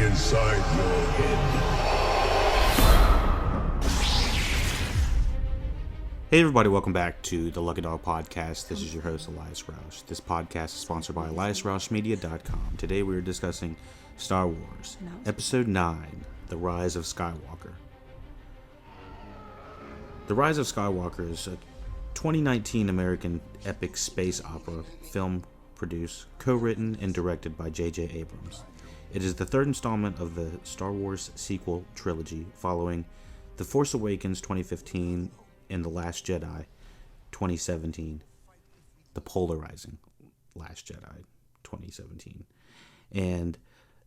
inside your head. Hey everybody, welcome back to the LuckyDog podcast. This is your host, Elias Roush. This podcast is sponsored by EliasRoushMedia.com. Today we are discussing Star Wars, Episode 9, The Rise of Skywalker. The Rise of Skywalker is a 2019 American epic space opera film produced, co-written, and directed by J.J. Abrams. It is the third installment of the Star Wars sequel trilogy following The Force Awakens 2015 and The Last Jedi 2017, The Polarizing Last Jedi 2017, and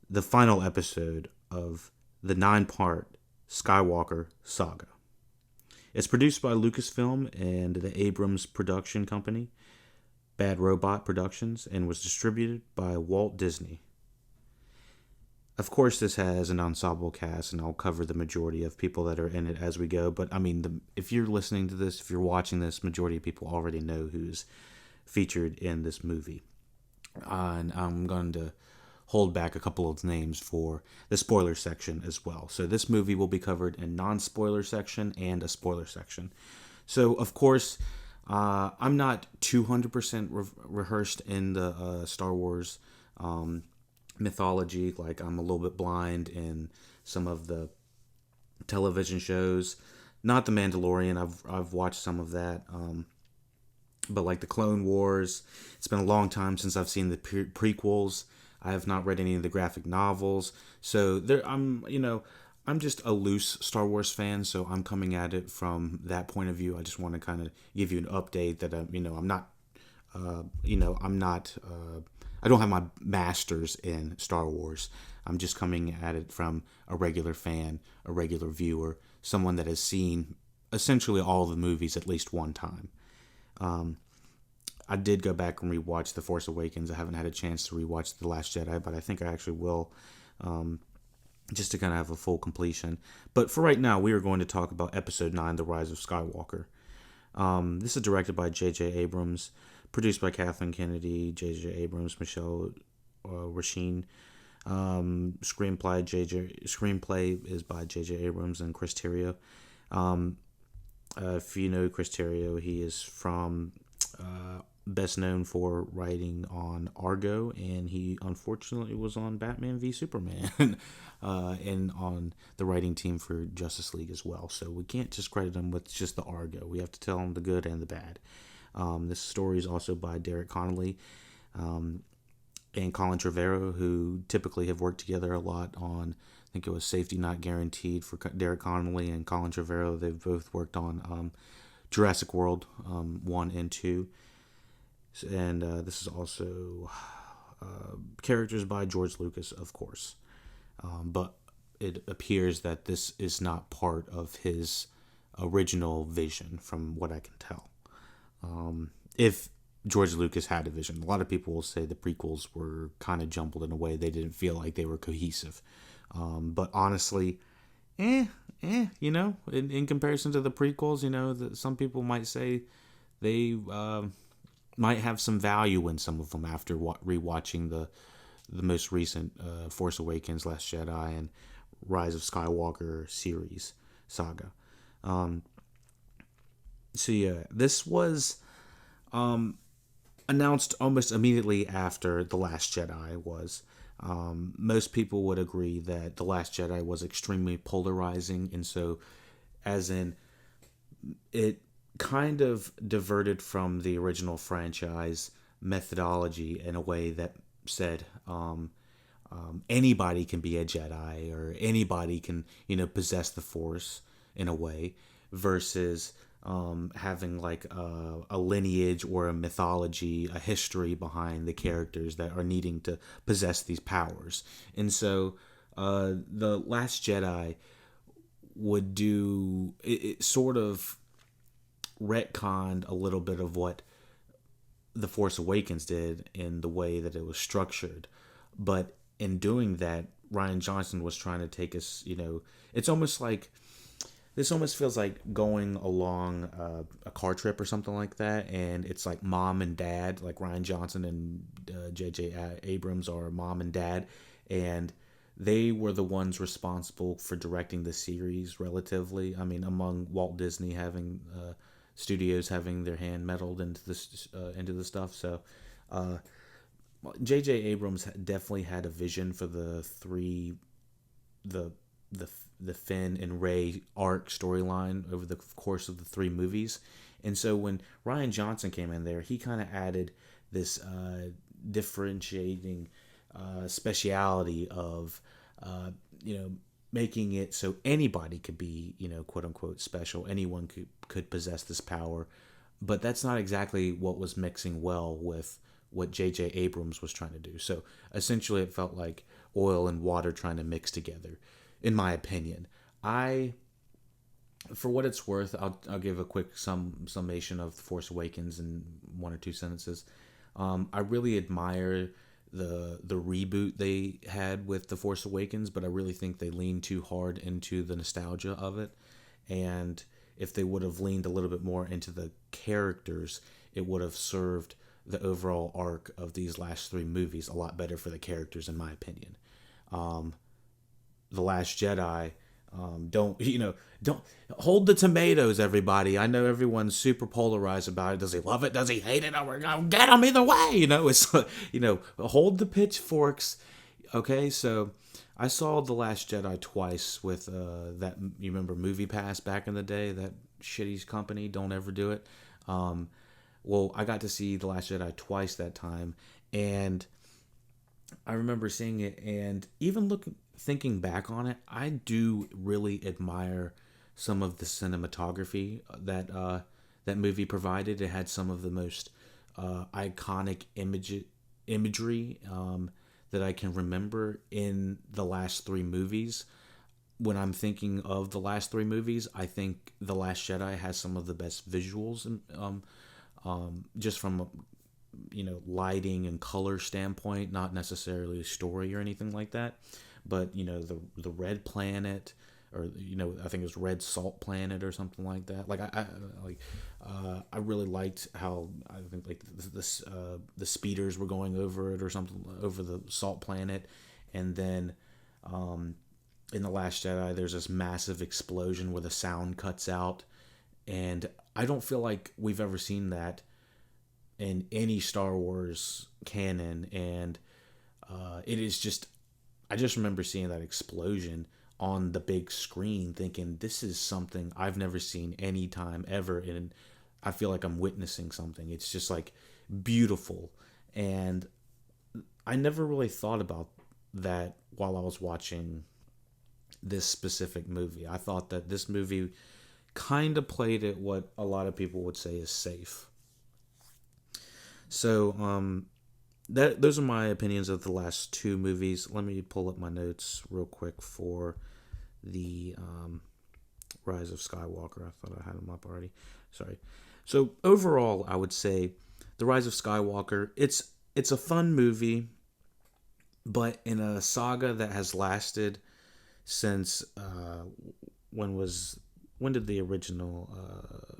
the final episode of the 9-part Skywalker saga. It's produced by Lucasfilm and the Abrams production company, Bad Robot Productions, and was distributed by Walt Disney. Of course, this has an ensemble cast, and I'll cover the majority of people that are in it as we go. But, I mean, if you're listening to this, if you're watching this, majority of people already know who's featured in this movie. And I'm going to hold back a couple of names for the spoiler section as well. So this movie will be covered in non-spoiler section and a spoiler section. So, of course, I'm not 200% rehearsed in the Star Wars mythology. Like, I'm a little bit blind in some of the television shows. Not The Mandalorian. I've watched some of that. But like the Clone Wars, it's been a long time since I've seen the prequels. I have not read any of the graphic novels. So I'm just a loose Star Wars fan, so I'm coming at it from that point of view. I just want to kind of give you an update that I don't have my master's in Star Wars. I'm just coming at it from a regular fan, a regular viewer, someone that has seen essentially all the movies at least one time. I did go back and rewatch The Force Awakens. I haven't had a chance to rewatch The Last Jedi, but I think I actually will, just to kind of have a full completion. But for right now, we are going to talk about Episode 9, The Rise of Skywalker. This is directed by J.J. Abrams, produced by Kathleen Kennedy, J.J. Abrams, Michelle Rasheen. Screenplay is by J.J. Abrams and Chris Terrio. If you know Chris Terrio, he is from best known for writing on Argo, and he unfortunately was on Batman v Superman and on the writing team for Justice League as well. So we can't just credit him with just the Argo. We have to tell him the good and the bad. This story is also by Derek Connolly and Colin Trevorrow, who typically have worked together a lot on, I think it was Safety Not Guaranteed for Derek Connolly and Colin Trevorrow. They've both worked on Jurassic World 1 and 2. And this is also characters by George Lucas, of course. But it appears that this is not part of his original vision, from what I can tell. If George Lucas had a vision, a lot of people will say the prequels were kind of jumbled in a way they didn't feel like they were cohesive. But honestly, in comparison to the prequels, some people might say they might have some value in some of them after rewatching the most recent Force Awakens, Last Jedi, and Rise of Skywalker series saga. This was announced almost immediately after The Last Jedi was. Most people would agree that The Last Jedi was extremely polarizing, and so, as in, it kind of diverted from the original franchise methodology in a way that said anybody can be a Jedi, or anybody can, possess the Force in a way, versus having like a lineage or a mythology, a history behind the characters that are needing to possess these powers. And so The Last Jedi would do, it sort of retconned a little bit of what The Force Awakens did in the way that it was structured. But in doing that, Rian Johnson was trying to take us, it's almost like, this almost feels like going along a car trip or something like that, and it's like mom and dad, like Rian Johnson and J.J. Abrams are mom and dad, and they were the ones responsible for directing the series relatively. I mean, among Walt Disney having studios having their hand meddled into this into the stuff. So J.J. Abrams definitely had a vision for the the the Finn and Rey arc storyline over the course of the three movies. And so when Ryan Johnson came in there, he kind of added this differentiating speciality of making it so anybody could be, quote unquote special. Anyone could possess this power. But that's not exactly what was mixing well with what J.J. Abrams was trying to do. So essentially it felt like oil and water trying to mix together, in my opinion. For what it's worth, I'll give a quick summation of The Force Awakens in one or two sentences. I really admire the reboot they had with The Force Awakens, but I really think they leaned too hard into the nostalgia of it. And if they would have leaned a little bit more into the characters, it would have served the overall arc of these last three movies a lot better for the characters, in my opinion. The Last Jedi, don't hold the tomatoes, everybody. I know everyone's super polarized about it. Does he love it? Does he hate it? Oh, we're gonna get him either way. It's hold the pitchforks. Okay, so I saw The Last Jedi twice with that. You remember Movie Pass back in the day? That shitty company. Don't ever do it. Well, I got to see The Last Jedi twice that time, and I remember seeing it, and even thinking back on it, I do really admire some of the cinematography that that movie provided. It had some of the most iconic imagery that I can remember in the last three movies. When I'm thinking of the last three movies, I think The Last Jedi has some of the best visuals, just from lighting and color standpoint, not necessarily a story or anything like that. But the red planet, or I think it was Red Salt Planet or something like that. Like I really liked how I think like the speeders were going over it or something, over the salt planet, and then in The Last Jedi there's this massive explosion where the sound cuts out, and I don't feel like we've ever seen that in any Star Wars canon, and it is just, I just remember seeing that explosion on the big screen thinking, this is something I've never seen any time ever, and I feel like I'm witnessing something. It's just like beautiful, and I never really thought about that while I was watching this specific movie. I thought that this movie kind of played it what a lot of people would say is safe. So, those are my opinions of the last two movies. Let me pull up my notes real quick for the Rise of Skywalker. I thought I had them up already. Sorry. So overall, I would say The Rise of Skywalker, it's a fun movie, but in a saga that has lasted since when did the original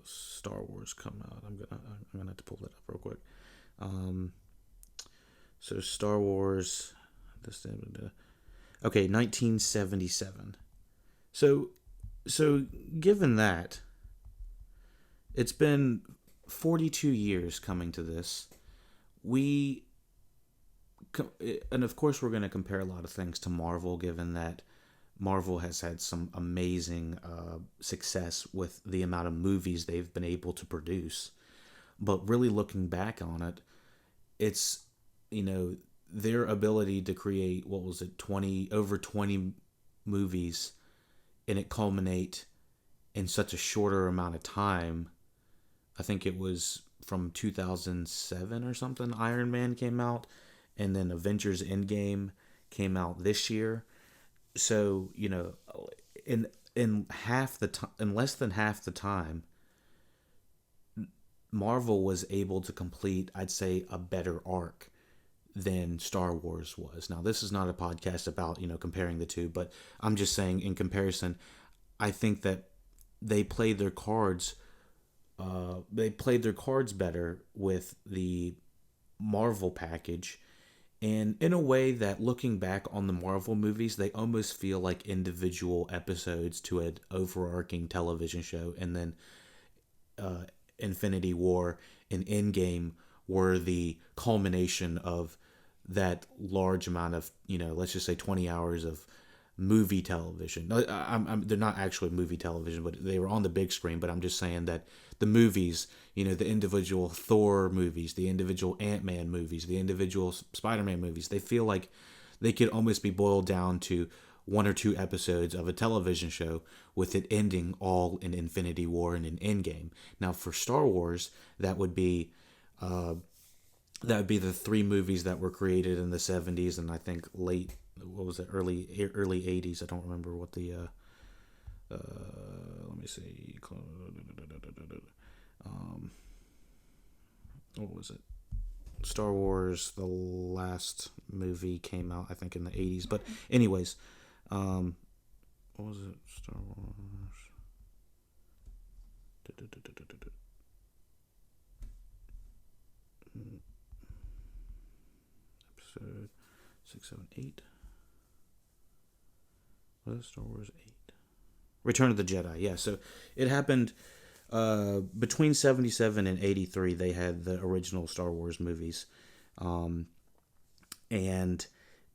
Star Wars come out? I'm gonna have to pull that up real quick. So Star Wars, okay, 1977. So given that, it's been 42 years coming to this. And of course we're going to compare a lot of things to Marvel, given that Marvel has had some amazing success with the amount of movies they've been able to produce. But really looking back on it, it's, their ability to create, what was it, over 20 movies, and it culminate in such a shorter amount of time. I think it was from 2007 or something, Iron Man came out, and then Avengers Endgame came out this year. So, in less than half the time, Marvel was able to complete, I'd say, a better arc than Star Wars was. Now, this is not a podcast about, comparing the two, but I'm just saying in comparison, I think that they played their cards better with the Marvel package, And in a way that, looking back on the Marvel movies, they almost feel like individual episodes to an overarching television show. And then Infinity War and Endgame were the culmination of that large amount of, let's just say 20 hours of movie television. They're not actually movie television, but they were on the big screen. But I'm just saying that the movies, the individual Thor movies, the individual Ant-Man movies, the individual Spider-Man movies, they feel like they could almost be boiled down to one or two episodes of a television show, with it ending all in Infinity War and in Endgame. Now, for Star Wars, that would be the three movies that were created in the 70s and I think early 80s. I don't remember what the let me see. What was it? Star Wars, the last movie came out, I think, in the 80s. But anyways, what was it? Star Wars. Episode 6, 7, 8. What is Star Wars 8? Return of the Jedi. Yeah, so it happened between 77 and 83. They had the original Star Wars movies. And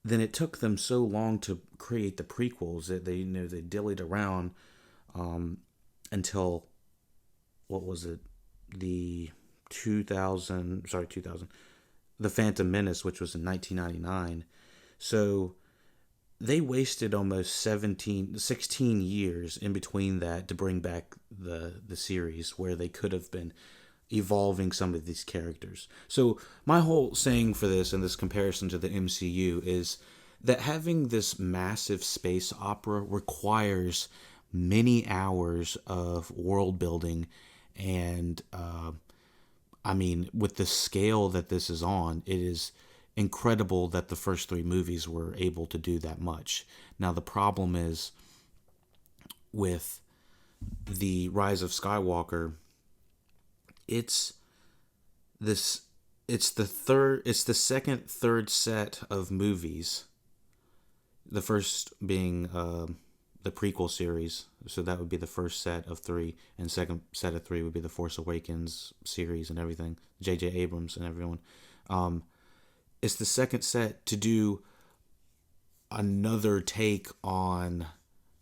then it took them so long to create the prequels that they dillied around until, what was it? The 2000, The Phantom Menace, which was in 1999. So they wasted almost 16 years in between that to bring back the series, where they could have been evolving some of these characters. So my whole saying for this, and this comparison to the MCU, is that having this massive space opera requires many hours of world building, and with the scale that this is on, it is incredible that the first three movies were able to do that much. Now, the problem is, with the Rise of Skywalker, it's the third set of movies. The first being the prequel series, so that would be the first set of three, and second set of three would be the Force Awakens series and everything, J.J. Abrams and everyone. It's the second set to do another take on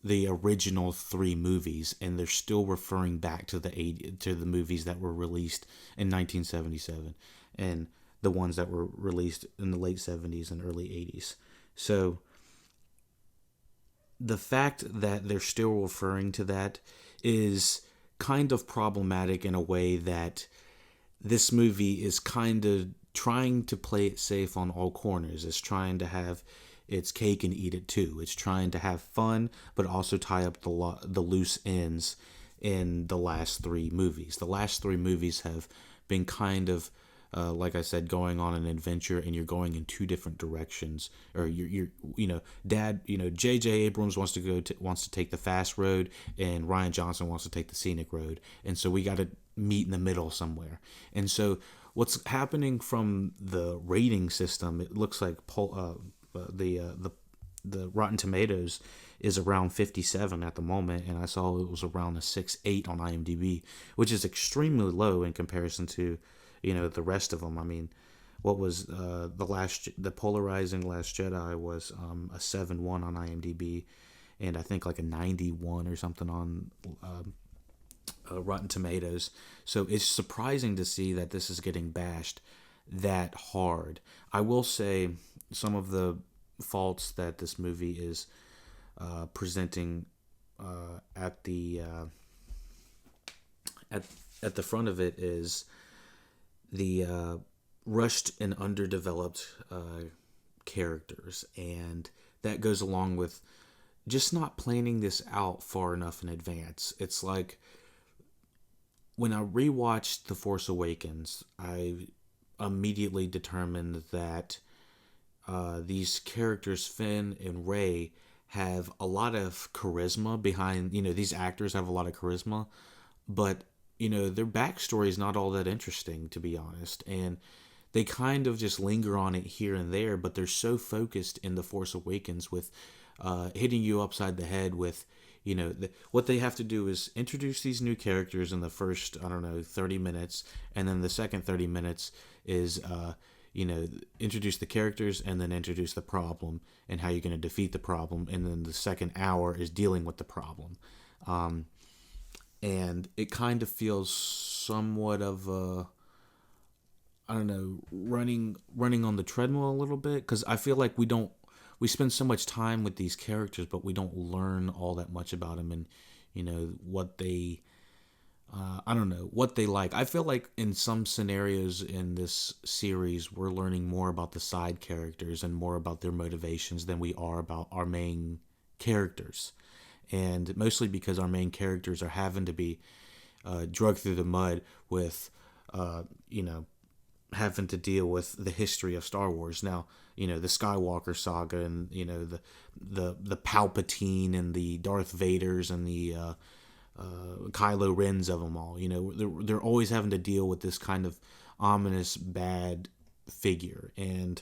the original three movies, and they're still referring back to the movies that were released in 1977 and the ones that were released in the late 70s and early 80s. So the fact that they're still referring to that is kind of problematic, in a way that this movie is kind of trying to play it safe on all corners. It's trying to have its cake and eat it too. It's trying to have fun, but also tie up the loose ends in the last three movies. The last three movies have been kind of, like I said, going on an adventure, and you're going in two different directions. Or J.J. Abrams wants to take the fast road, and Rian Johnson wants to take the scenic road, and so we got to meet in the middle somewhere. And so what's happening from the rating system, it looks like the Rotten Tomatoes is around 57 at the moment, and I saw it was around a 6.8 on IMDb, which is extremely low in comparison to the rest of them. I mean, what was the polarizing Last Jedi was a 7.1 on IMDb, and I think like a 91 or something on Rotten Tomatoes. So it's surprising to see that this is getting bashed that hard. I will say some of the faults that this movie is presenting at the front of it is the rushed and underdeveloped characters, and that goes along with just not planning this out far enough in advance. It's like, when I rewatched The Force Awakens, I immediately determined that these characters, Finn and Rey, have a lot of charisma behind, these actors have a lot of charisma, but, their backstory is not all that interesting, to be honest. And they kind of just linger on it here and there, but they're so focused in The Force Awakens with hitting you upside the head with, what they have to do is introduce these new characters in the first, 30 minutes, and then the second 30 minutes is, introduce the characters and then introduce the problem and how you're going to defeat the problem, and then the second hour is dealing with the problem. And it kind of feels somewhat of a, running on the treadmill a little bit, because I feel like we spend so much time with these characters, but we don't learn all that much about them and, what they, what they like. I feel like in some scenarios in this series, we're learning more about the side characters and more about their motivations than we are about our main characters. And mostly because our main characters are having to be dragged through the mud with, having to deal with the history of Star Wars. Now, the Skywalker saga and, the Palpatine and the Darth Vaders and the Kylo Rens of them all. They're always having to deal with this kind of ominous bad figure. And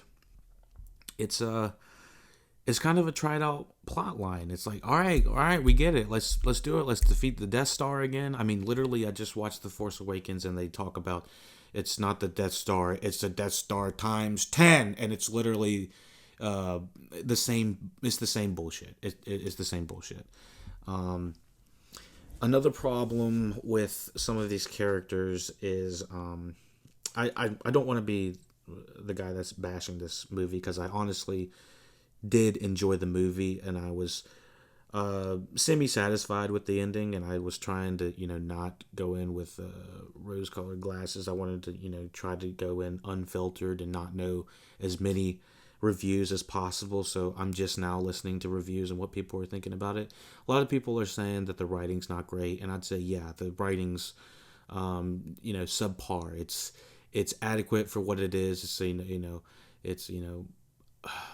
it's kind of a tried out plot line. It's like, all right, we get it. Let's do it. Let's defeat the Death Star again. I mean, literally, I just watched The Force Awakens and they talk about it's not the Death Star, it's the Death Star times 10, and it's literally the same. It's the same bullshit. It's the same bullshit. Another problem with some of these characters is I don't want to be the guy that's bashing this movie, because I honestly did enjoy the movie, and I was semi-satisfied with the ending, and I was trying to, not go in with rose-colored glasses. I wanted to, try to go in unfiltered and not know as many reviews as possible, so I'm just now listening to reviews and what people are thinking about it. A lot of people are saying that the writing's not great, and I'd say, yeah, the writing's, subpar. It's adequate for what it is. It's,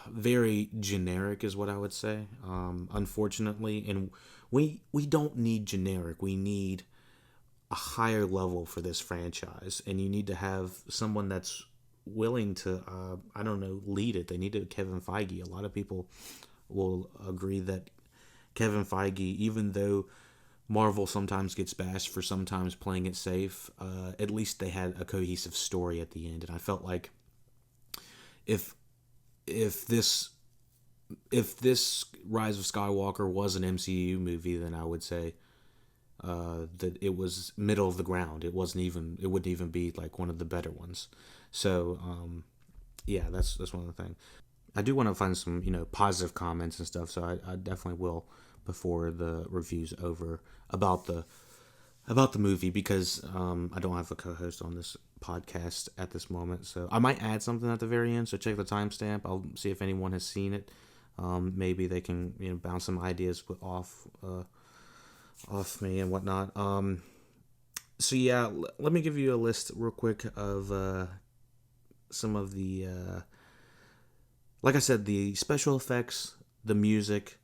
very generic is what I would say, unfortunately. And we don't need generic. We need a higher level for this franchise, and you need to have someone that's willing to lead it. They need to Kevin Feige. A lot of people will agree that Kevin Feige, even though Marvel sometimes gets bashed for sometimes playing it safe, at least they had a cohesive story at the end. And I felt like if this Rise of Skywalker was an MCU movie, then I would say that it was middle of the ground. It wouldn't even be like one of the better ones. So yeah, that's one of the things. I do want to find some positive comments and stuff, so I definitely will before the review's over about the movie, because I don't have a co-host on this podcast at this moment, so I might add something at the very end, so check the timestamp. I'll see if anyone has seen it. Maybe they can bounce some ideas off me and whatnot. So yeah, let me give you a list real quick of some of the like I said, the special effects, the music.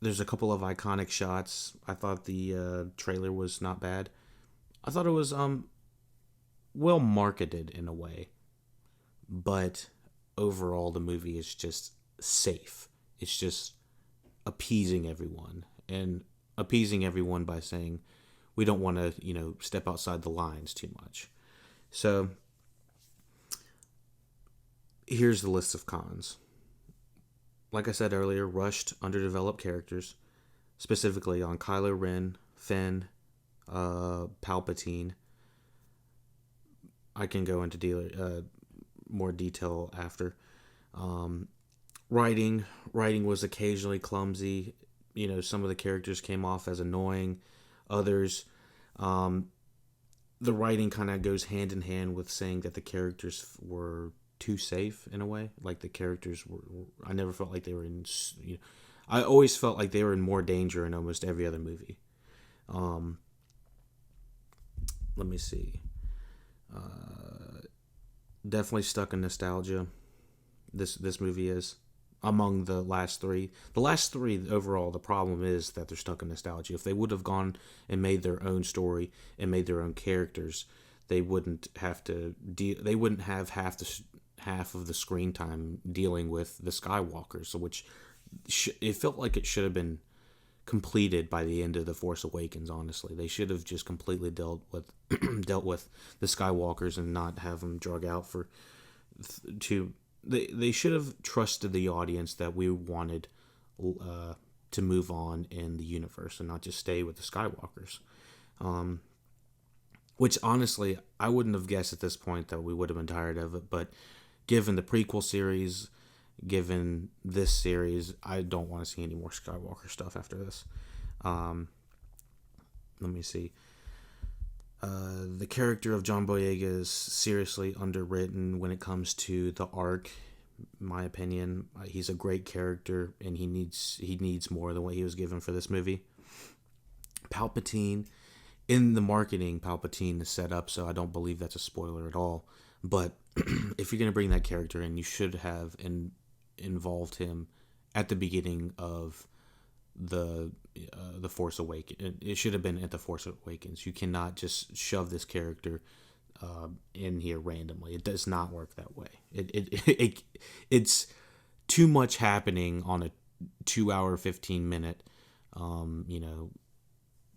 There's a couple of iconic shots. I thought the trailer was not bad. I thought it was well marketed in a way. But overall, the movie is just safe. It's just appeasing everyone. And appeasing everyone by saying, we don't want to, step outside the lines too much. So, here's the list of cons. Like I said earlier, rushed, underdeveloped characters, specifically on Kylo Ren, Finn, Palpatine. I can go into more detail after. Writing was occasionally clumsy. Some of the characters came off as annoying. Others, the writing kind of goes hand in hand with saying that the characters were too safe in a way. Like the characters were, I never felt like they were in, I always felt like they were in more danger in almost every other movie. Let me see. Definitely stuck in nostalgia. This movie is among the last three. The last three overall, the problem is that they're stuck in nostalgia. If they would have gone and made their own story and made their own characters, they wouldn't have to they wouldn't have half of the screen time dealing with the Skywalkers, which it felt like it should have been completed by the end of The Force Awakens. Honestly, they should have just completely dealt with dealt with the Skywalkers and not have them drug out for to. They should have trusted the audience that we wanted to move on in the universe and not just stay with the Skywalkers. Which honestly, I wouldn't have guessed at this point that we would have been tired of it. But given the prequel series, given this series, I don't want to see any more Skywalker stuff after this. Let me see. The character of John Boyega is seriously underwritten when it comes to the arc. In my opinion, he's a great character, and he needs more than what he was given for this movie. Palpatine, in the marketing, Palpatine is set up, so I don't believe that's a spoiler at all. But if you're going to bring that character in, you should have involved him at the beginning of the Force Awakens. It should have been at the Force Awakens. You cannot just shove this character in here randomly. It does not work that way. It's too much happening on a 2 hour 15-minute.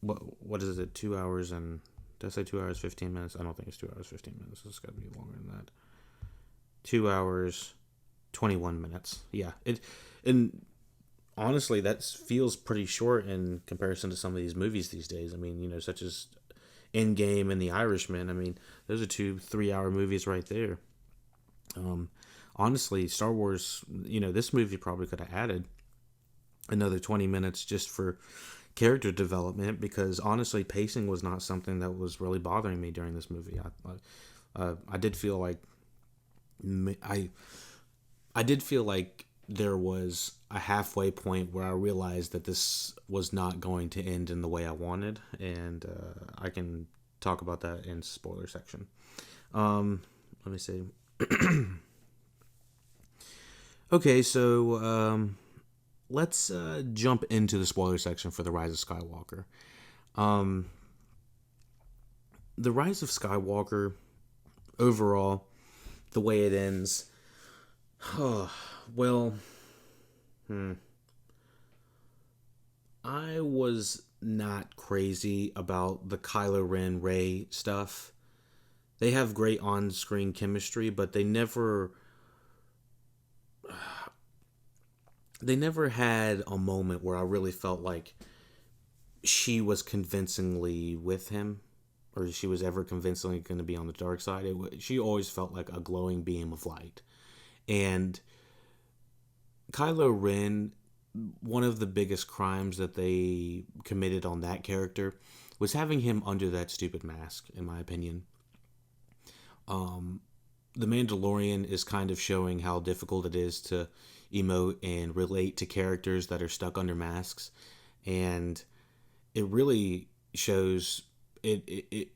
What is it? 2 hours and did I say 2 hours 15 minutes? I don't think it's 2 hours 15 minutes. It's got to be longer than that. 2 hours 21 minutes. Yeah. And honestly, that feels pretty short in comparison to some of these movies these days. I mean, such as Endgame and The Irishman. I mean, those are 2 3-hour movies right there. Honestly, Star Wars, this movie probably could have added another 20 minutes just for character development, because honestly, pacing was not something that was really bothering me during this movie. I did feel like I did feel like there was a halfway point where I realized that this was not going to end in the way I wanted, and I can talk about that in spoiler section. Let me see. Okay, so let's jump into the spoiler section for The Rise of Skywalker. The Rise of Skywalker, overall, the way it ends, I was not crazy about the Kylo Ren Rey stuff. They have great on-screen chemistry, but they never had a moment where I really felt like she was convincingly with him, or she was ever convincingly going to be on the dark side. She always felt like a glowing beam of light. And Kylo Ren, one of the biggest crimes that they committed on that character was having him under that stupid mask, in my opinion. The Mandalorian is kind of showing how difficult it is to emote and relate to characters that are stuck under masks, and it really shows it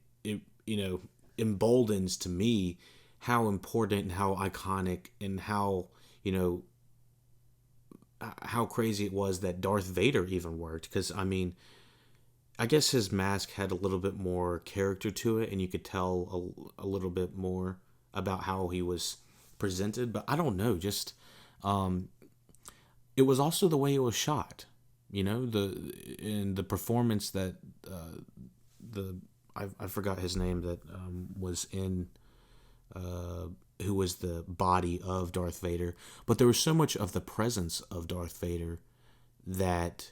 emboldens to me how important and how iconic and how how crazy it was that Darth Vader even worked, because I guess his mask had a little bit more character to it, and you could tell a little bit more about how he was presented. But I don't know, just it was also the way it was shot. The performance that I forgot his name, that was in who was the body of Darth Vader, but there was so much of the presence of Darth Vader that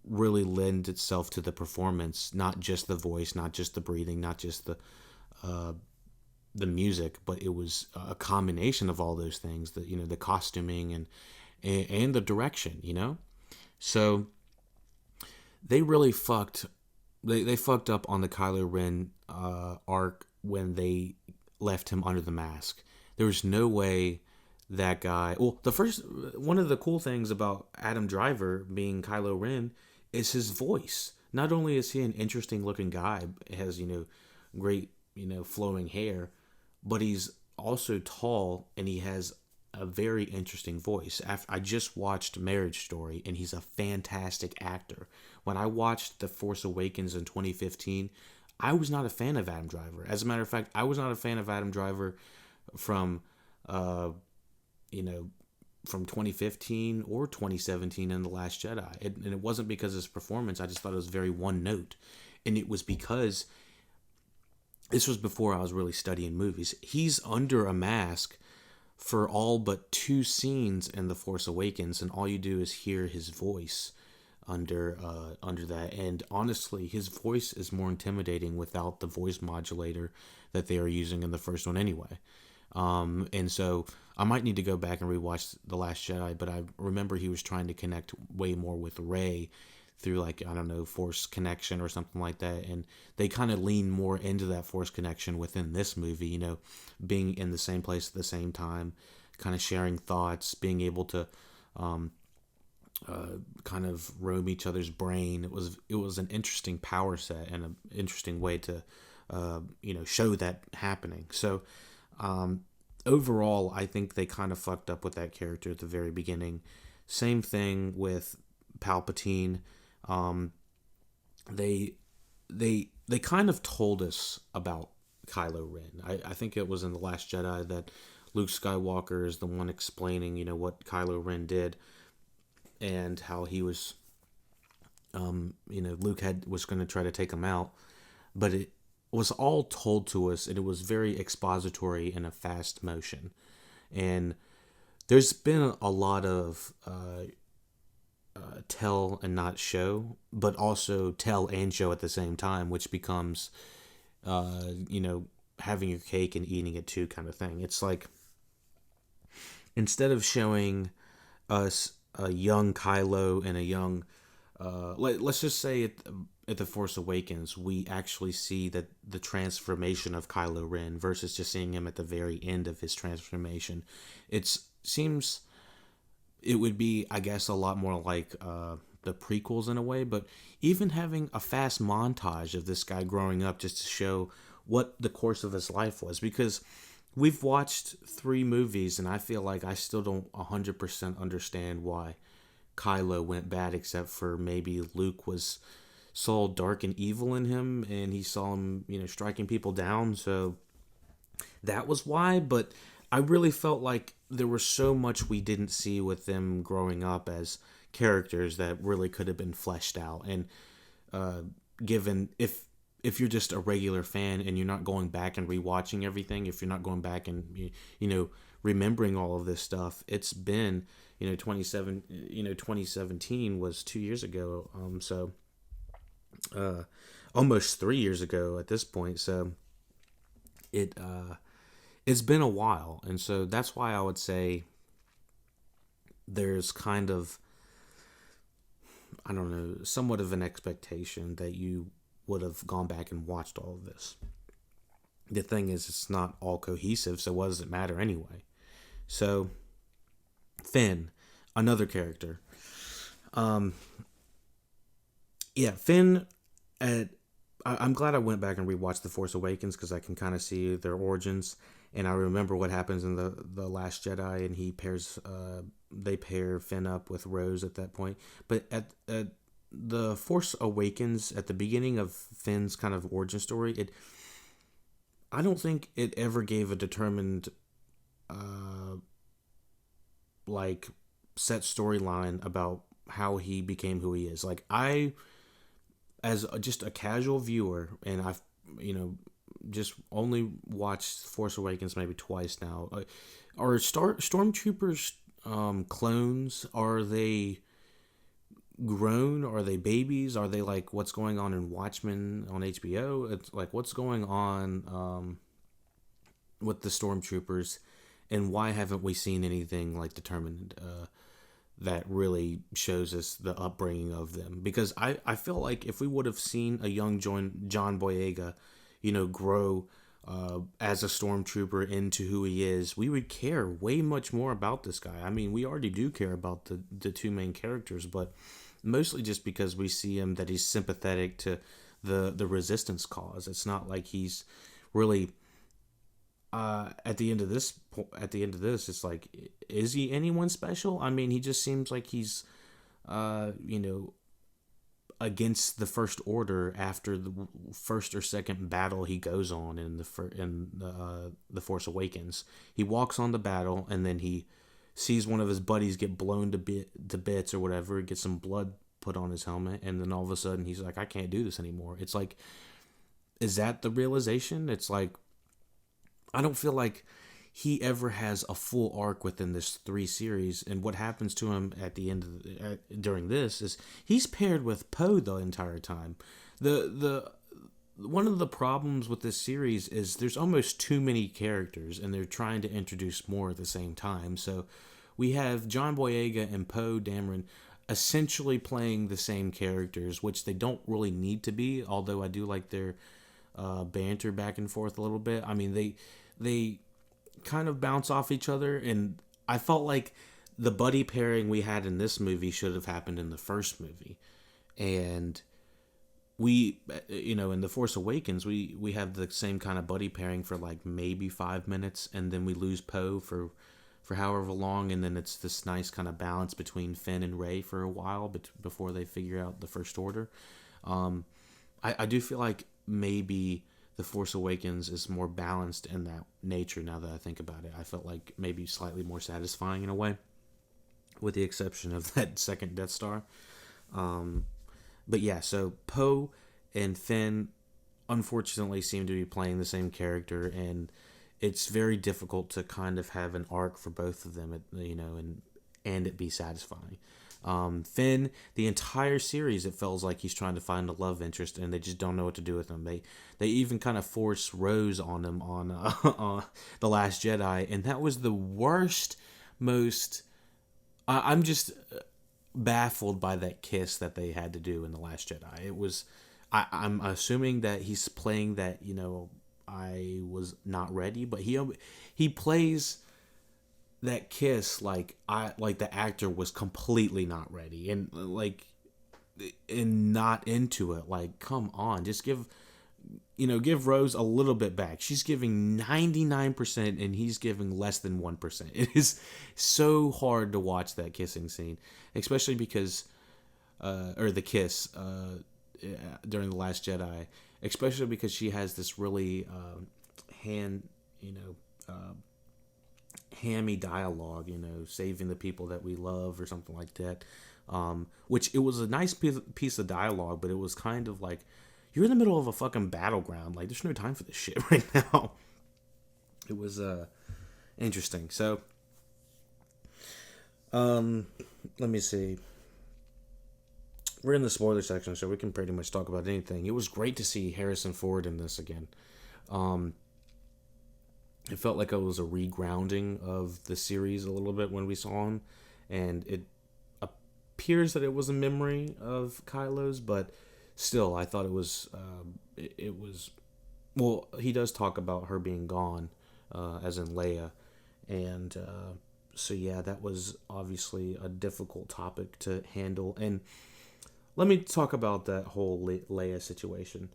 really lend itself to the performance, not just the voice, not just the breathing, not just the music, but it was a combination of all those things, the costuming and the direction, So they really fucked up on the Kylo Ren arc when they left him under the mask. There was no way that guy. Well, one of the cool things about Adam Driver being Kylo Ren is his voice. Not only is he an interesting looking guy, has great flowing hair, but he's also tall and he has a very interesting voice. I just watched Marriage Story, and he's a fantastic actor. When I watched The Force Awakens in 2015, I was not a fan of Adam Driver. As a matter of fact, I was not a fan of Adam Driver from, you know, from 2015 or 2017 in The Last Jedi. And it wasn't because of his performance. I just thought it was very one note. And it was because this was before I was really studying movies. He's under a mask for all but 2 scenes in The Force Awakens, and all you do is hear his voice under that. And honestly, his voice is more intimidating without the voice modulator that they are using in the first one anyway. And so I might need to go back and rewatch The Last Jedi, but I remember he was trying to connect way more with Rey through, like, I don't know, Force connection or something like that. And they kind of lean more into that Force connection within this movie, you know, being in the same place at the same time, kind of sharing thoughts, being able to kind of roam each other's brain. It was an interesting power set and an interesting way to, you know, show that happening. So, overall, I think they kind of fucked up with that character at the very beginning. Same thing with Palpatine. They kind of told us about Kylo Ren. I think it was in The Last Jedi that Luke Skywalker is the one explaining, you know, what Kylo Ren did and how he was, you know, Luke was going to try to take him out, but it was all told to us, and it was very expository in a fast motion. And there's been a lot of tell and not show, but also tell and show at the same time, which becomes, you know, having your cake and eating it too kind of thing. It's like, instead of showing us a young Kylo and a young, let's just say at The Force Awakens, we actually see that the transformation of Kylo Ren versus just seeing him at the very end of his transformation. It seems it would be, I guess, a lot more like the prequels in a way, but even having a fast montage of this guy growing up just to show what the course of his life was, because we've watched 3 movies and I feel like I still don't 100% understand why Kylo went bad, except for maybe Luke saw dark and evil in him and he saw him, you know, striking people down, so that was why. But I really felt like there was so much we didn't see with them growing up as characters that really could have been fleshed out. And given if you're just a regular fan and you're not going back and rewatching everything, if you're not going back and you know, remembering all of this stuff, it's been, you know, 2017 was 2 years ago, so almost 3 years ago at this point. So it's been a while, and so that's why I would say there's kind of, I don't know, somewhat of an expectation that you would have gone back and watched all of this. The thing is, it's not all cohesive, so what does it matter anyway? So, Finn, another character. Yeah, Finn, I'm glad I went back and rewatched The Force Awakens because I can kind of see their origins, and I remember what happens in the Last Jedi, and they pair Finn up with Rose at that point. But at The Force Awakens, at the beginning of Finn's kind of origin story, I don't think it ever gave a determined, like, set storyline about how he became who he is. Like, as just a casual viewer, and I've, you know, just only watched Force Awakens maybe twice now. Are stormtroopers clones? Are they grown? Are they babies? Are they like what's going on in Watchmen on HBO? It's like, what's going on with the stormtroopers, and why haven't we seen anything like determined that really shows us the upbringing of them? Because I feel like if we would have seen a young John Boyega, you know, grow as a stormtrooper into who he is, we would care way much more about this guy. I mean, we already do care about the 2 main characters, but mostly just because we see him that he's sympathetic to the resistance cause. It's not like he's really at the end of this, it's like, is he anyone special? I mean, he just seems like he's you know, against the First Order after the first or second battle he goes on in the Force Awakens. He walks on the battle, and then he sees one of his buddies get blown to bits or whatever, gets some blood put on his helmet, and then all of a sudden he's like, I can't do this anymore. It's like, is that the realization? It's like, I don't feel like he ever has a full arc within this 3 series, and what happens to him at the end of during this is he's paired with Poe the entire time. The one of the problems with this series is there's almost too many characters, and they're trying to introduce more at the same time. So we have John Boyega and Poe Dameron essentially playing the same characters, which they don't really need to be, although I do like their banter back and forth a little bit. I mean, they kind of bounce off each other, and I felt like the buddy pairing we had in this movie should have happened in the first movie. And we, in The Force Awakens, we have the same kind of buddy pairing for like maybe 5 minutes, and then we lose Poe for however long, and then it's this nice kind of balance between Finn and Rey for a while before they figure out the First Order. I do feel like maybe The Force Awakens is more balanced in that nature now that I think about it. I felt like maybe slightly more satisfying in a way, with the exception of that second Death Star. But yeah, so Poe and Finn unfortunately seem to be playing the same character, and it's very difficult to kind of have an arc for both of them, and it be satisfying. Finn, the entire series, it feels like he's trying to find a love interest, and they just don't know what to do with him. They even kind of force Rose on him on The Last Jedi, and that was the worst, most... I'm just baffled by that kiss that they had to do in The Last Jedi. It was... I'm assuming that he's playing that, I was not ready, but he plays that kiss like the actor was completely not ready and not into it. Like, come on, just give Rose a little bit back. She's giving 99% and he's giving less than 1%. It is so hard to watch that kissing scene, especially because or the kiss during The Last Jedi, especially because she has this really hammy dialogue, saving the people that we love or something like that, which it was a nice piece of dialogue, but it was kind of like, you're in the middle of a fucking battleground, like there's no time for this shit right now. It was interesting. So let me see, we're in the spoiler section, so we can pretty much talk about anything. It was great to see Harrison Ford in this again. It felt like it was a regrounding of the series a little bit when we saw him, and it appears that it was a memory of Kylo's, but still, I thought it was, well, he does talk about her being gone, as in Leia, and so yeah, that was obviously a difficult topic to handle, and let me talk about that whole Leia situation.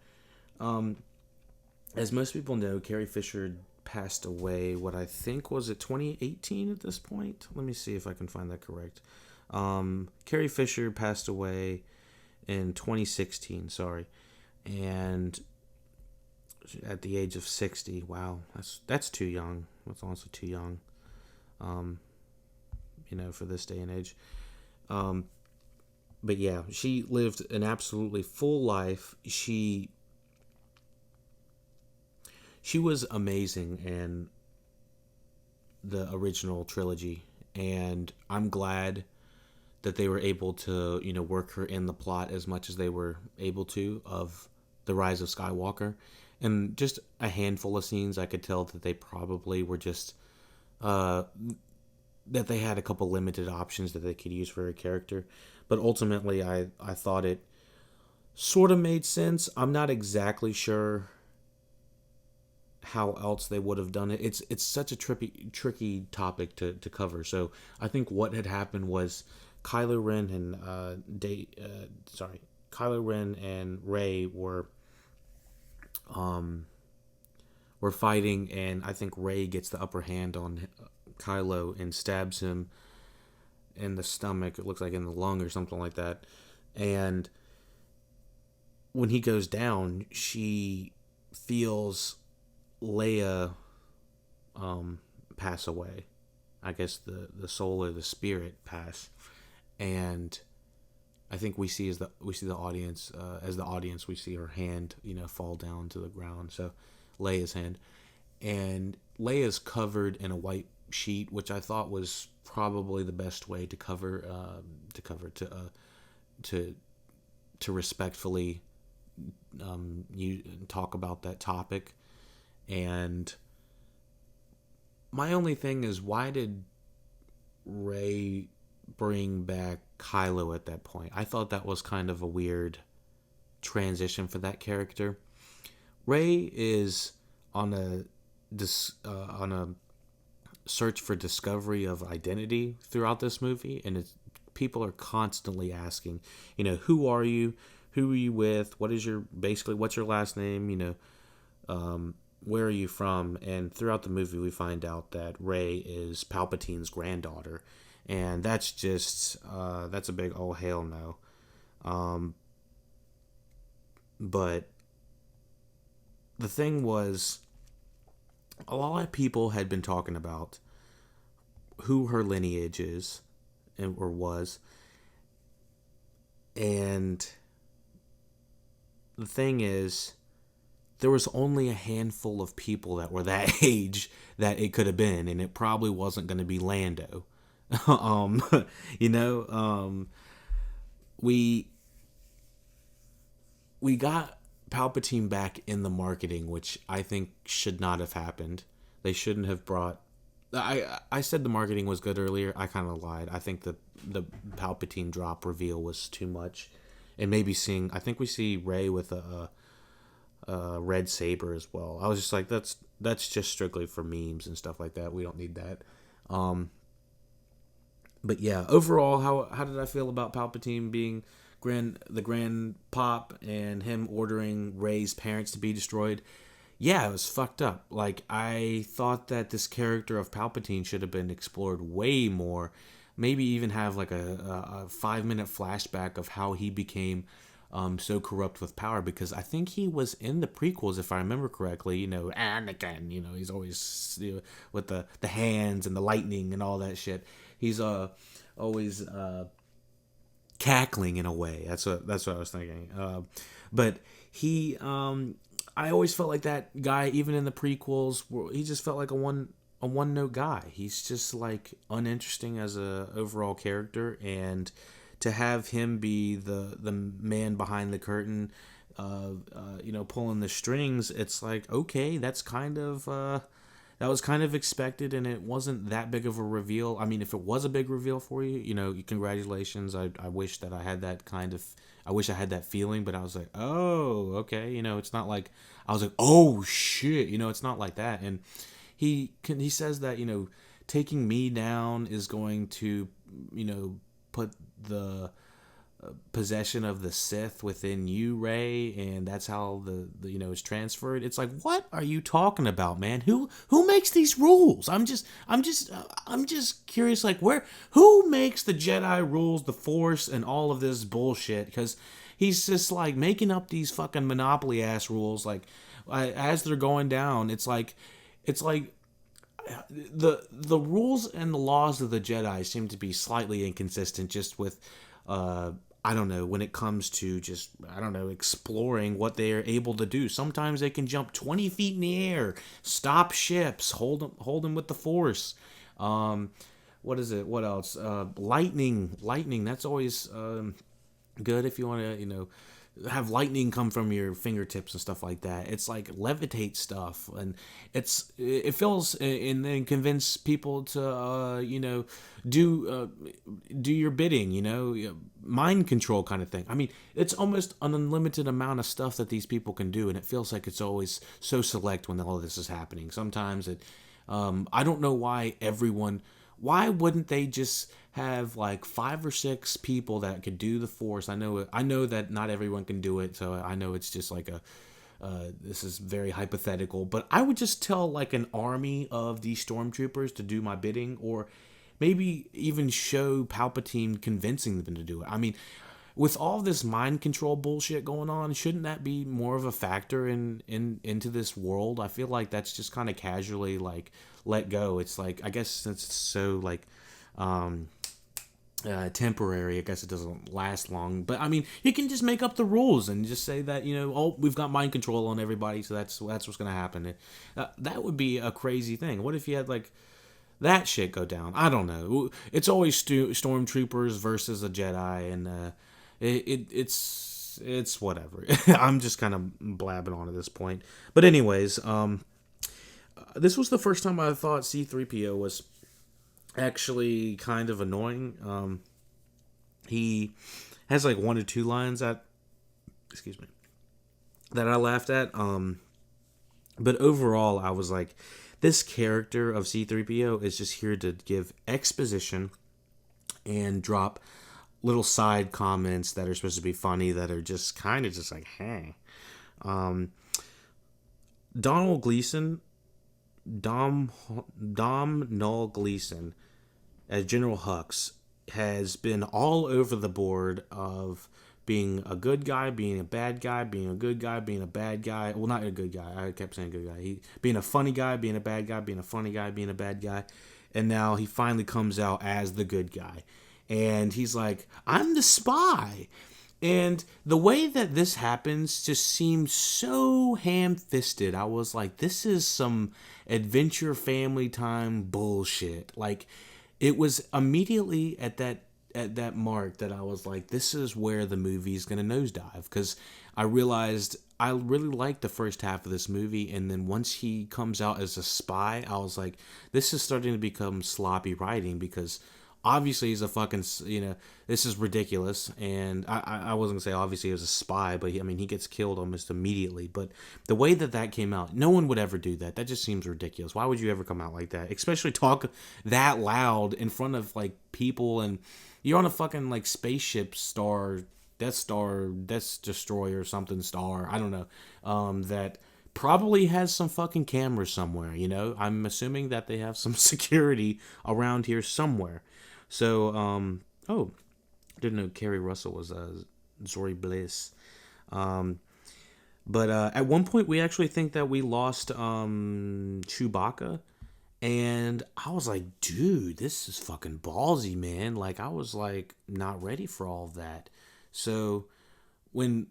As most people know, Carrie Fisher passed away, what I think was it 2018 at this point? Let me see if I can find that correct. Carrie Fisher passed away in 2016, and at the age of 60. Wow, that's too young. That's also too young, for this day and age. But yeah, she lived an absolutely full life. She was amazing in the original trilogy, and I'm glad that they were able to, work her in the plot as much as they were able to of The Rise of Skywalker. And just a handful of scenes, I could tell that they probably were just, that they had a couple limited options that they could use for her character. But ultimately, I thought it sort of made sense. I'm not exactly sure how else they would have done it. It's such a tricky topic to cover. So I think what had happened was Kylo Ren and Rey were fighting, and I think Rey gets the upper hand on Kylo and stabs him in the stomach. It looks like in the lung or something like that. And when he goes down, she feels Leia pass away. I guess the soul or the spirit pass, and I think we see the audience we see her hand fall down to the ground. So Leia's hand, and Leia's covered in a white sheet, which I thought was probably the best way to cover to respectfully you talk about that topic. And my only thing is, why did Rey bring back Kylo at that point? I thought that was kind of a weird transition for that character. Rey is on a search for discovery of identity throughout this movie, and people are constantly asking, who are you? Who are you with? What's your last name? Where are you from? And throughout the movie, we find out that Rey is Palpatine's granddaughter, and that's just that's a big oh hell no. But the thing was, a lot of people had been talking about who her lineage is or was, and the thing is, there was only a handful of people that were that age that it could have been, and it probably wasn't going to be Lando. We got Palpatine back in the marketing, which I think should not have happened. They shouldn't have brought... I said the marketing was good earlier. I kind of lied. I think the Palpatine drop reveal was too much. And maybe I think we see Rey with a red saber as well. I was just like, that's just strictly for memes and stuff like that. We don't need that. But yeah, overall, how did I feel about Palpatine being the Grand Pop and him ordering Rey's parents to be destroyed? Yeah, it was fucked up. Like, I thought that this character of Palpatine should have been explored way more. Maybe even have like a 5-minute flashback of how he became so corrupt with power, because I think he was in the prequels, if I remember correctly, Anakin, he's always with the hands and the lightning and all that shit. He's always cackling in a way. That's what I was thinking. But he, I always felt like that guy, even in the prequels, he just felt like a one-note guy. He's just like uninteresting as a overall character, and to have him be the man behind the curtain, pulling the strings, it's like, okay, that's kind of that was kind of expected, and it wasn't that big of a reveal. I mean, if it was a big reveal for you, congratulations. I wish that I had that I wish I had that feeling, but I was like, oh, okay, it's not like I was like, oh shit, it's not like that. And he says that taking me down is going to put the possession of the Sith within you, Rey, and that's how the is transferred. It's like, what are you talking about, man? Who makes these rules? I'm just curious, like, who makes the Jedi rules, the Force, and all of this bullshit? Because he's just like making up these fucking Monopoly ass rules, like as they're going down. It's like the rules and the laws of the Jedi seem to be slightly inconsistent, just with I don't know, when it comes to just, I don't know, exploring what they are able to do. Sometimes they can jump 20 feet in the air, stop ships, hold them with the Force. What is it? What else? Lightning. That's always good if you want to, have lightning come from your fingertips and stuff like that. It's like levitate stuff, and it feels, and then convince people to do your bidding, mind control kind of thing. I mean, it's almost an unlimited amount of stuff that these people can do, and it feels like it's always so select when all of this is happening. Sometimes I don't know why wouldn't they just have like 5 or 6 people that could do the Force? I know that not everyone can do it, so I know it's just like this is very hypothetical, but I would just tell like an army of these stormtroopers to do my bidding, or maybe even show Palpatine convincing them to do it. I mean, with all this mind control bullshit going on, shouldn't that be more of a factor into this world? I feel like that's just kind of casually like let go. It's like, I guess since it's so like temporary, I guess it doesn't last long. But I mean, you can just make up the rules and just say that, oh, we've got mind control on everybody, so that's what's gonna happen. That would be a crazy thing. What if you had like that shit go down? I don't know. It's always stormtroopers versus a Jedi, and it's whatever. I'm just kind of blabbing on at this point. But anyways, this was the first time I thought C-3PO was actually kind of annoying. He has like one or two lines that I laughed at. But overall, I was like, this character of C-3PO is just here to give exposition and drop little side comments that are supposed to be funny that are just kind of just like, hey. Donald Gleason, Dom Null Gleason, as General Hux, has been all over the board of being a good guy, being a bad guy, being a good guy, being a bad guy. Well, not a good guy. I kept saying good guy. Being a funny guy, being a bad guy, being a funny guy, being a bad guy. And now he finally comes out as the good guy. And he's like, I'm the spy. And the way that this happens just seems so ham-fisted. I was like, this is some Adventure Family Time bullshit. Like, it was immediately at that mark that I was like, this is where the movie's gonna nosedive, because I realized I really liked the first half of this movie, and then once he comes out as a spy, I was like, this is starting to become sloppy writing, because obviously he's a fucking, this is ridiculous. And I wasn't gonna say obviously he was a spy, but he gets killed almost immediately. But the way that came out, no one would ever do that. That just seems ridiculous. Why would you ever come out like that? Especially talk that loud in front of like people, and you're on a fucking like spaceship Death Destroyer, something star, I don't know, that probably has some fucking cameras somewhere, I'm assuming that they have some security around here somewhere. So, didn't know Kerry Russell was Zori Bliss. But at one point we actually think that we lost Chewbacca. And I was like, dude, this is fucking ballsy, man. Like, I was like not ready for all of that. So when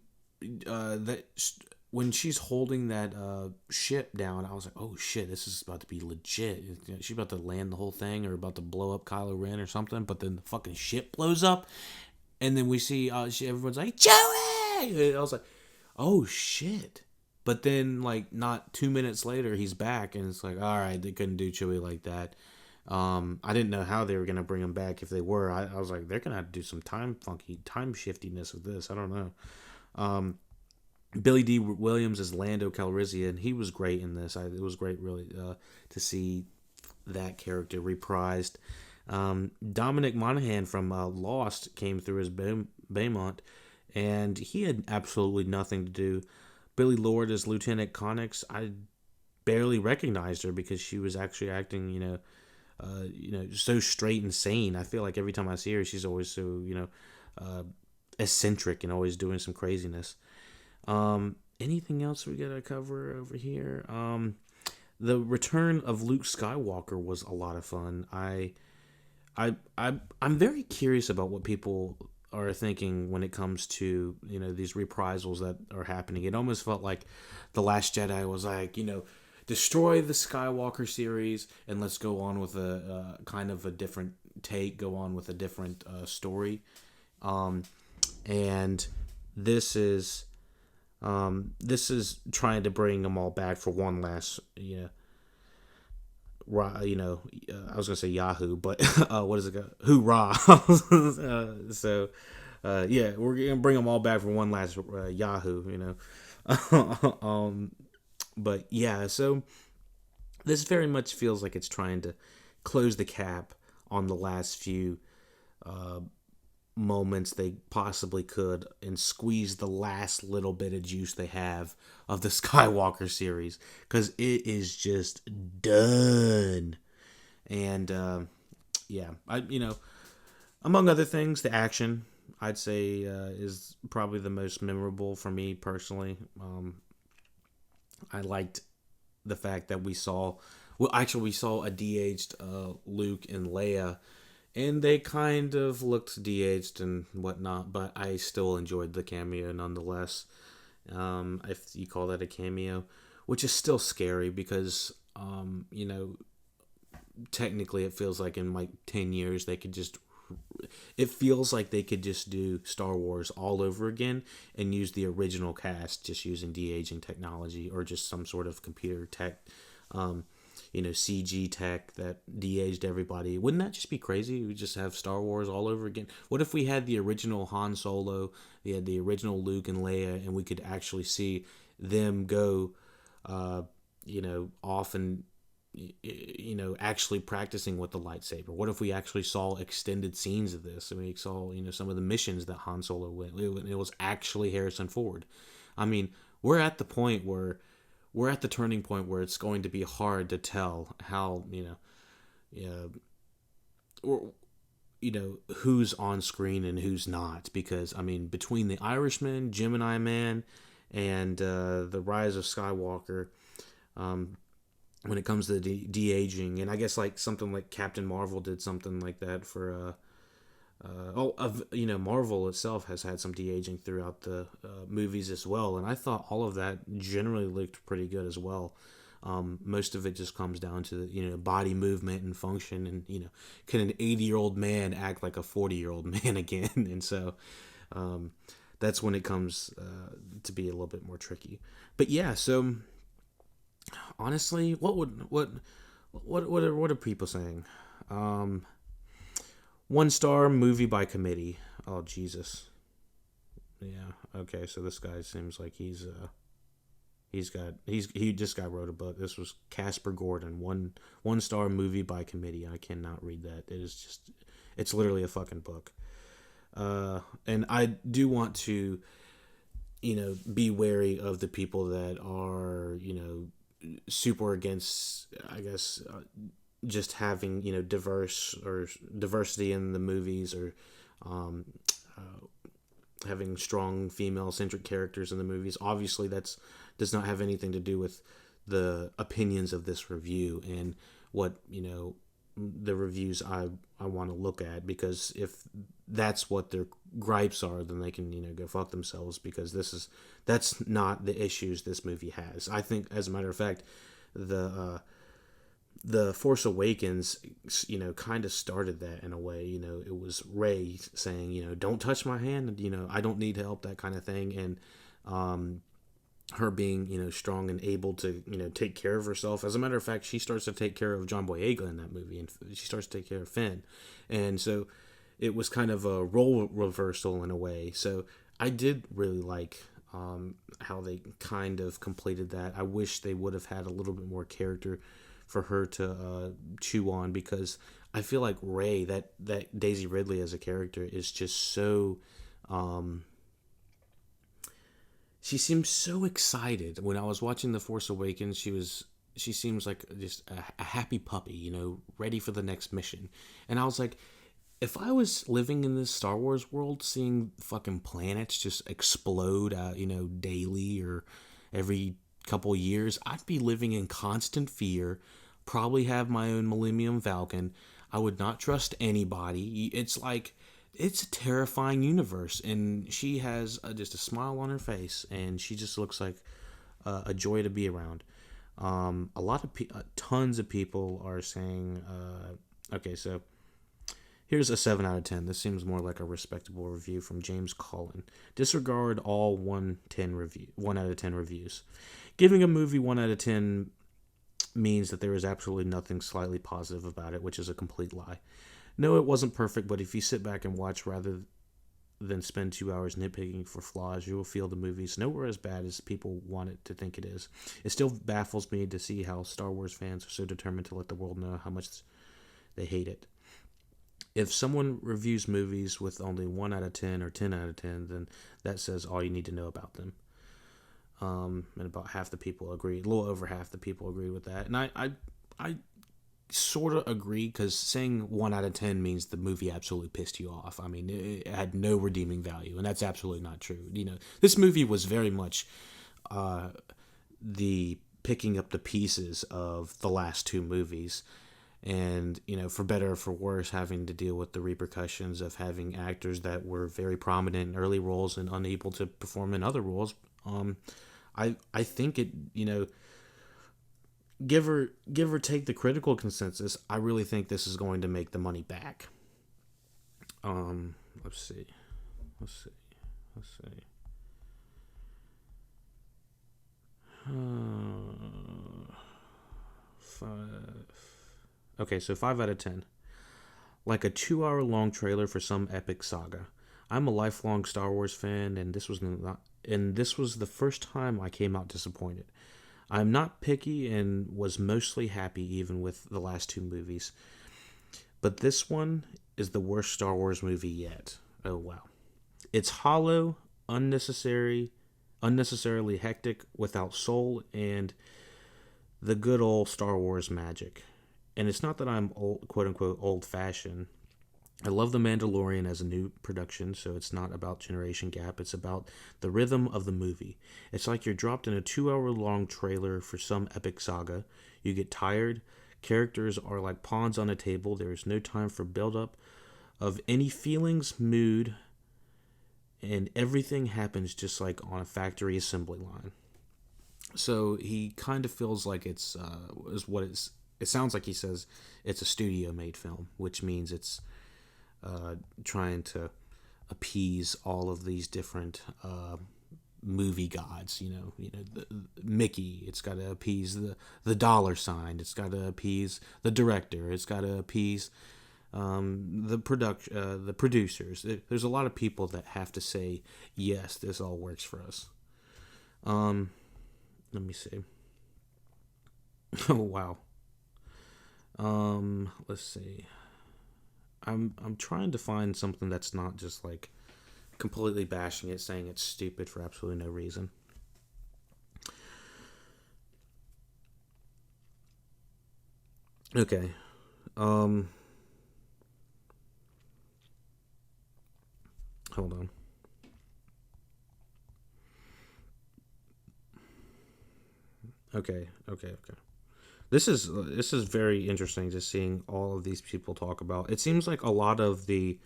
she's holding that ship down, I was like, oh shit, this is about to be legit. She's about to land the whole thing or about to blow up Kylo Ren or something. But then the fucking ship blows up, and then we see everyone's like, Joey! And I was like, oh shit. But then, like, not 2 minutes later, he's back, and it's like, all right, they couldn't do Chewie like that. I didn't know how they were going to bring him back if they were. I was like, they're going to have to do some time shiftiness with this. I don't know. Billy D. Williams as Lando Calrissian. He was great in this. It was great, really, to see that character reprised. Dominic Monaghan from Lost came through as Beaumont, and he had absolutely nothing to do. Billy Lord as Lieutenant Connix. I barely recognized her because she was actually acting, so straight and sane. I feel like every time I see her, she's always so, eccentric and always doing some craziness. Anything else we gotta cover over here? The return of Luke Skywalker was a lot of fun. I'm very curious about what people are thinking when it comes to these reprisals that are happening. It almost felt like The Last Jedi was like, destroy the Skywalker series and let's go on with a kind of a different take, go on with a different story. And this is trying to bring them all back for one last, I was gonna say Yahoo, but what is it? Hoorah! Yeah, we're gonna bring them all back for one last Yahoo, But yeah, so this very much feels like it's trying to close the cap on the last few moments they possibly could and squeeze the last little bit of juice they have of the Skywalker series, because it is just done. And yeah, among other things, the action I'd say is probably the most memorable for me personally. I liked the fact that we saw, well, actually, we saw a de-aged Luke and Leia, and they kind of looked de-aged and whatnot, but I still enjoyed the cameo nonetheless. If you call that a cameo, which is still scary because, technically it feels like in like 10 years it feels like they could just do Star Wars all over again and use the original cast just using de-aging technology or just some sort of computer tech, CG tech that de-aged everybody. Wouldn't that just be crazy? We just have Star Wars all over again. What if we had the original Han Solo, we had the original Luke and Leia, and we could actually see them go, off and actually practicing with the lightsaber? What if we actually saw extended scenes of this and we saw, some of the missions that Han Solo went? It was actually Harrison Ford. I mean, we're at the turning point where it's going to be hard to tell how, who's on screen and who's not, because I mean, between The Irishman, Gemini Man, and The Rise of Skywalker, when it comes to de-aging, and I guess like something like Captain Marvel did something like that for Marvel itself has had some de-aging throughout the movies as well, and I thought all of that generally looked pretty good as well. Most of it just comes down to body movement and function, and can an 80-year-old man act like a 40-year-old man again? And so that's when it comes to be a little bit more tricky. But yeah, so honestly, what are people saying? 1-star movie by committee. Oh Jesus. Yeah. Okay. So this guy seems like he just got wrote a book. This was Casper Gordon. 1-star movie by committee. I cannot read that. It's literally a fucking book. And I do want to, be wary of the people that are, super against, I guess, just having diversity in the movies, or having strong female centric characters in the movies. Obviously, that's does not have anything to do with the opinions of this review and what the reviews I want to look at, because if that's what their gripes are, then they can go fuck themselves, because that's not the issues this movie has. I think, as a matter of fact, the Force Awakens kind of started that in a way. It was Rey saying don't touch my hand, I don't need help, that kind of thing, and her being strong and able to take care of herself. As a matter of fact, she starts to take care of John Boyega in that movie, and she starts to take care of Finn, and so it was kind of a role reversal in a way. So I did really like how they kind of completed that. I wish they would have had a little bit more character for her to chew on, because I feel like Rey, that Daisy Ridley as a character, is just so she seems so excited. When I was watching The Force Awakens, she seems like just a happy puppy, ready for the next mission. And I was like, if I was living in this Star Wars world, seeing fucking planets just explode daily or every couple years, I'd be living in constant fear, probably have my own Millennium Falcon. I would not trust anybody. It's a terrifying universe, and she has just a smile on her face, and she just looks like a joy to be around. Tons of people are saying, okay, so here's a 7 out of 10. This seems more like a respectable review from James Collin. Disregard all 1 out of 10 reviews. Giving a movie 1 out of 10 means that there is absolutely nothing slightly positive about it, which is a complete lie. No, it wasn't perfect, but if you sit back and watch rather than spend 2 hours nitpicking for flaws, you will feel the movie's nowhere as bad as people want it to think it is. It still baffles me to see how Star Wars fans are so determined to let the world know how much they hate it. If someone reviews movies with only 1 out of 10 or 10 out of 10, then that says all you need to know about them. And about half the people agree, a little over half the people agree with that. And I sort of agree, because saying 1 out of 10 means the movie absolutely pissed you off. I mean, it had no redeeming value, and that's absolutely not true. This movie was very much the picking up the pieces of the last two movies, and for better or for worse, having to deal with the repercussions of having actors that were very prominent in early roles and unable to perform in other roles. I think it, give or take the critical consensus, I really think this is going to make the money back. Let's see. Okay, so 5 out of 10. Like a 2-hour long trailer for some epic saga. I'm a lifelong Star Wars fan, and this was the first time I came out disappointed. I'm not picky and was mostly happy even with the last two movies. But this one is the worst Star Wars movie yet. Oh wow. It's hollow, unnecessarily hectic, without soul, and the good old Star Wars magic. And it's not that I'm old, quote unquote old-fashioned. I love The Mandalorian as a new production, so it's not about generation gap. It's about the rhythm of the movie. It's like you're dropped in a 2-hour long trailer for some epic saga. You get tired. Characters are like pawns on a table. There is no time for build-up of any feelings, mood, and everything happens just like on a factory assembly line. So he kind of feels like it sounds like he says it's a studio-made film, which means it's trying to appease all of these different movie gods. The Mickey. It's got to appease the dollar sign. It's got to appease the director. It's got to appease the producers. There's a lot of people that have to say yes, this all works for us. Let me see. Oh wow. Let's see. I'm trying to find something that's not just like completely bashing it, saying it's stupid for absolutely no reason. Okay. Hold on. Okay. This is very interesting, just seeing all of these people talk about. It seems like a lot of the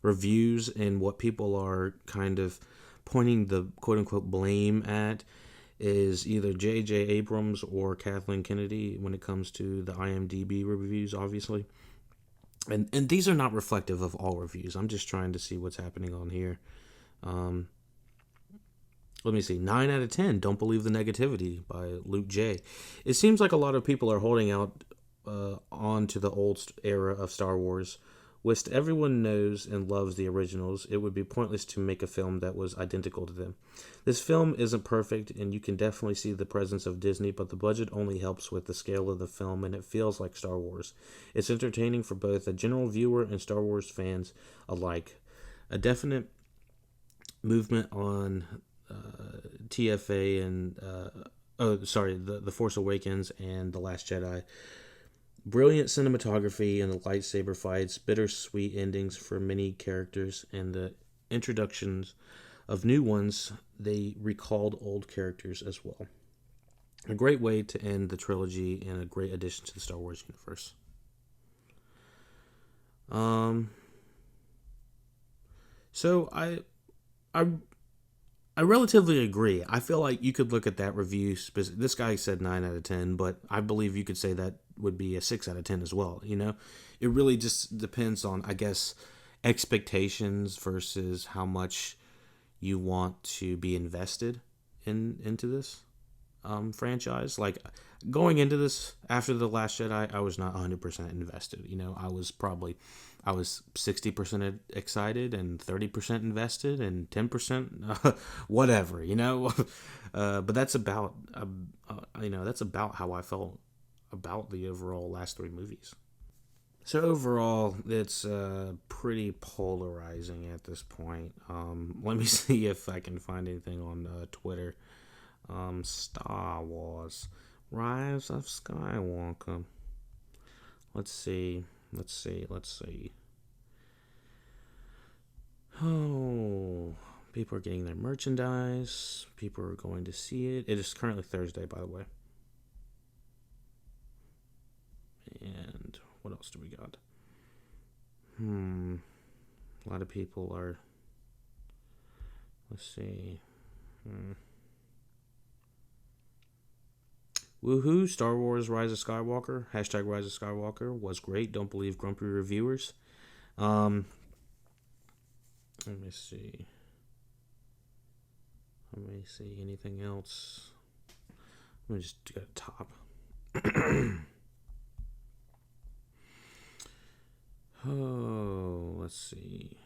reviews and what people are kind of pointing the quote unquote blame at is either J.J. Abrams or Kathleen Kennedy when it comes to the IMDb reviews, obviously. And these are not reflective of all reviews. I'm just trying to see what's happening on here. Let me see. 9 out of 10. Don't Believe the Negativity by Luke J. It seems like a lot of people are holding out on to the old era of Star Wars. Whilst everyone knows and loves the originals, it would be pointless to make a film that was identical to them. This film isn't perfect, and you can definitely see the presence of Disney, but the budget only helps with the scale of the film, and it feels like Star Wars. It's entertaining for both a general viewer and Star Wars fans alike. A definite movement on TFA and The Force Awakens and The Last Jedi. Brilliant cinematography and the lightsaber fights, bittersweet endings for many characters, and the introductions of new ones. They recalled old characters as well. A great way to end the trilogy and a great addition to the Star Wars universe. So I relatively agree. I feel like you could look at that review. This guy said 9 out of 10, but I believe you could say that would be a 6 out of 10 as well. It really just depends on, I guess, expectations versus how much you want to be invested into this franchise. Like, going into this after The Last Jedi, I was not 100% invested. I was 60% excited and 30% invested and 10% whatever, but that's about how I felt about the overall last three movies. So overall, it's pretty polarizing at this point. Let me see if I can find anything on Twitter. Star Wars, Rise of Skywalker. Let's see. Oh, people are getting their merchandise. People are going to see it. It is currently Thursday, by the way. And what else do we got? A lot of people are... Let's see. Woohoo! Star Wars Rise of Skywalker. Hashtag Rise of Skywalker was great. Don't believe grumpy reviewers. Let me see. Anything else? Let me just get a top. Oh, let's see.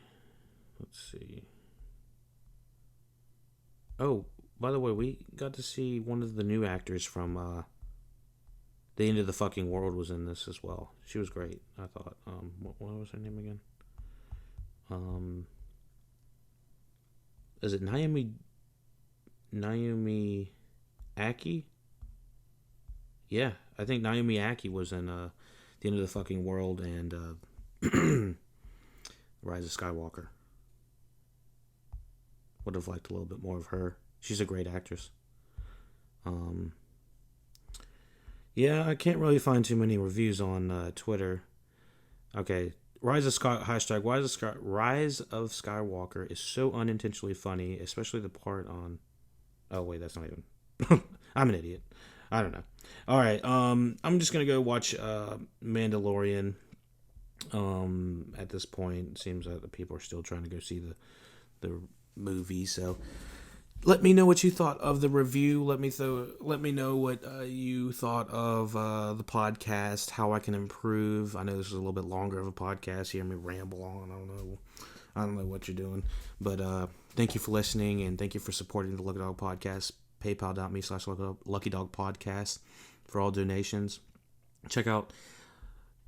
Oh, by the way, we got to see one of the new actors from The End of the Fucking World was in this as well. She was great, I thought. What was her name again? Is it Naomi Aki? Yeah, I think Naomi Aki was in The End of the Fucking World and Rise of Skywalker. Would have liked a little bit more of her. She's a great actress. Yeah, I can't really find too many reviews on Twitter. Okay, Rise of Skywalker is so unintentionally funny, especially the part on... Oh, wait, that's not even... I'm an idiot. I don't know. All right, I'm just going to go watch Mandalorian. At this point, it seems that the people are still trying to go see the movie, so let me know what you thought of the review. Let me know what you thought of the podcast, how I can improve. I know this is a little bit longer of a podcast. You hear me ramble on. I don't know what you're doing, but thank you for listening, and thank you for supporting the LuckyDog podcast. PayPal.me/LuckyDog podcast for all donations. Check out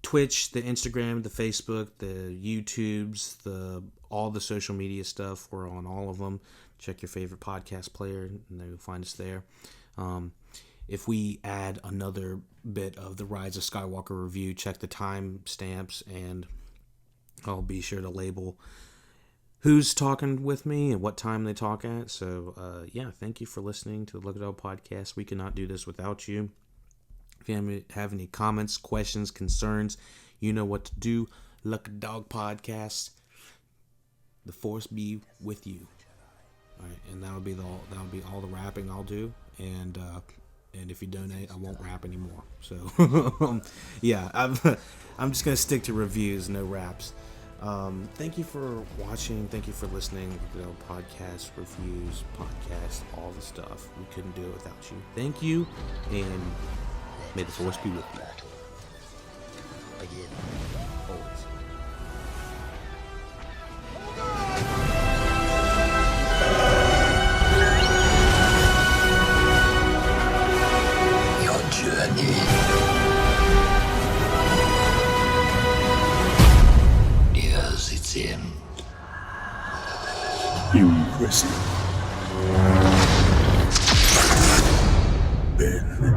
Twitch, the Instagram, the Facebook, the YouTubes, all the social media stuff. We're on all of them. Check your favorite podcast player, and you'll find us there. If we add another bit of the Rise of Skywalker review, check the time stamps, and I'll be sure to label who's talking with me and what time they talk at. So, yeah, thank you for listening to the LuckyDog podcast. We cannot do this without you. If you have any comments, questions, concerns, you know what to do. LuckyDog Podcast. The force be with you. All right, and that'll be all the rapping I'll do. And if you donate, I won't rap anymore. So yeah, I'm just gonna stick to reviews, no raps. Thank you for watching. Thank you for listening. Podcasts, reviews, all the stuff. We couldn't do it without you. Thank you, and may the force be with you. Again, always. Your journey. Here's its end. Impressive. Then